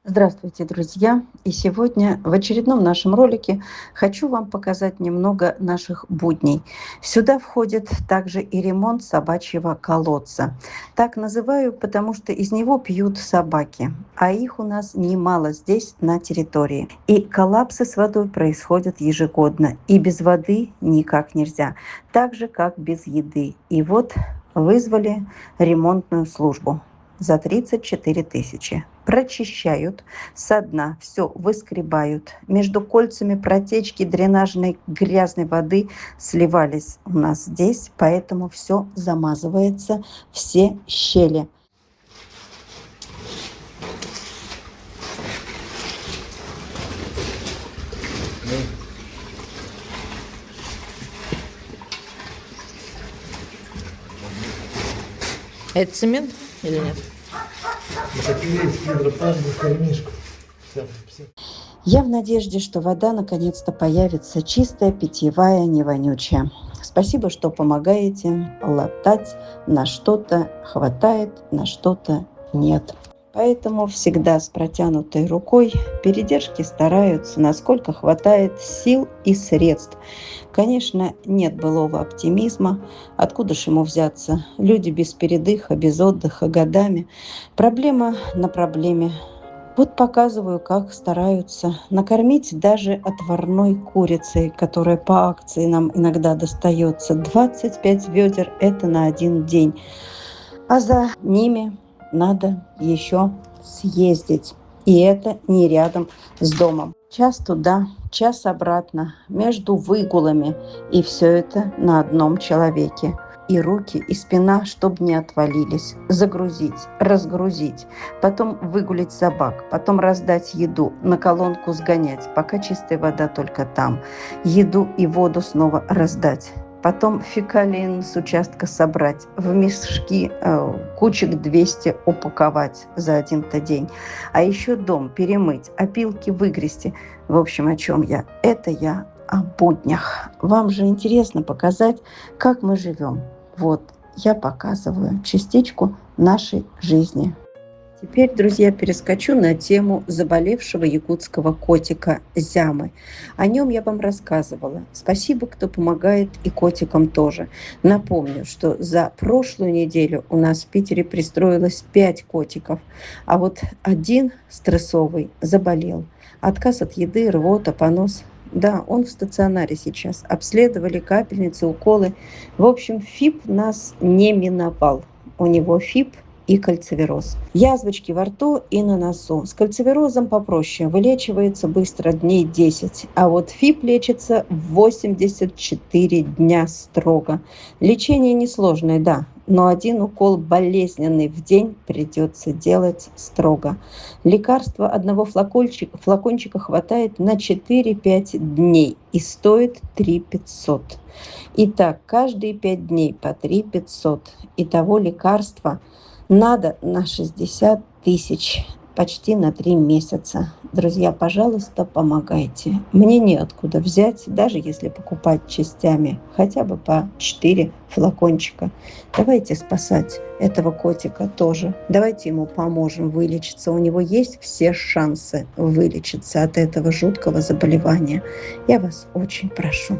Здравствуйте, друзья! И сегодня в очередном нашем ролике хочу вам показать немного наших будней. Сюда входит также и ремонт собачьего колодца. Так называю, потому что из него пьют собаки, а их у нас немало здесь на территории. И коллапсы с водой происходят ежегодно, и без воды никак нельзя, так же как без еды. И вот вызвали ремонтную службу за 34 тысячи. Прочищают со дна, все выскребают. Между кольцами протечки дренажной грязной воды сливались у нас здесь, поэтому все замазывается, все щели. Это цемент или нет? Это клей, гидропамп, кормишку. Все. Я в надежде, что вода наконец-то появится чистая, питьевая, не вонючая. Спасибо, что помогаете латать. На что-то хватает, на что-то нет. Поэтому всегда с протянутой рукой передержки стараются, насколько хватает сил и средств. Конечно, нет былого оптимизма. Откуда ж ему взяться? Люди без передыха, без отдыха, годами. Проблема на проблеме. Вот показываю, как стараются накормить даже отварной курицей, которая по акции нам иногда достается. 25 ведер – это на один день. А за ними надо еще съездить. И это не рядом с домом. Час туда, час обратно, между выгулами. И все это на одном человеке. И руки, и спина, чтобы не отвалились. Загрузить, разгрузить, потом выгулить собак, потом раздать еду, на колонку сгонять, пока чистая вода только там. Еду и воду снова раздать. Потом фекалии с участка собрать, в мешки кучек 200 упаковать за один-то день. А еще дом перемыть, опилки выгрести. В общем, о чем я? Это я о буднях. Вам же интересно показать, как мы живем. Вот, я показываю частичку нашей жизни. Теперь, друзья, перескочу на тему заболевшего якутского котика Зямы. О нем я вам рассказывала. Спасибо, кто помогает, и котикам тоже. Напомню, что за прошлую неделю у нас в Питере пристроилось 5 котиков, а вот один стрессовый заболел. Отказ от еды, рвота, понос. Да, он в стационаре сейчас. Обследовали капельницы, уколы. В общем, ФИП нас не миновал. У него ФИП и кальцивероз. Язвочки во рту и на носу. С кальциверозом попроще. Вылечивается быстро, дней 10. А вот ФИП лечится 84 дня строго. Лечение несложное, да. Но один укол болезненный в день придется делать строго. Лекарства одного флакончика хватает на 4-5 дней и стоит 3 500. Итак, каждые 5 дней по 3 500. Итого лекарства надо на 60 тысяч, почти на 3 месяца. Друзья, пожалуйста, помогайте. Мне неоткуда взять, даже если покупать частями, хотя бы по 4 флакончика. Давайте спасать этого котика тоже. Давайте ему поможем вылечиться. У него есть все шансы вылечиться от этого жуткого заболевания. Я вас очень прошу.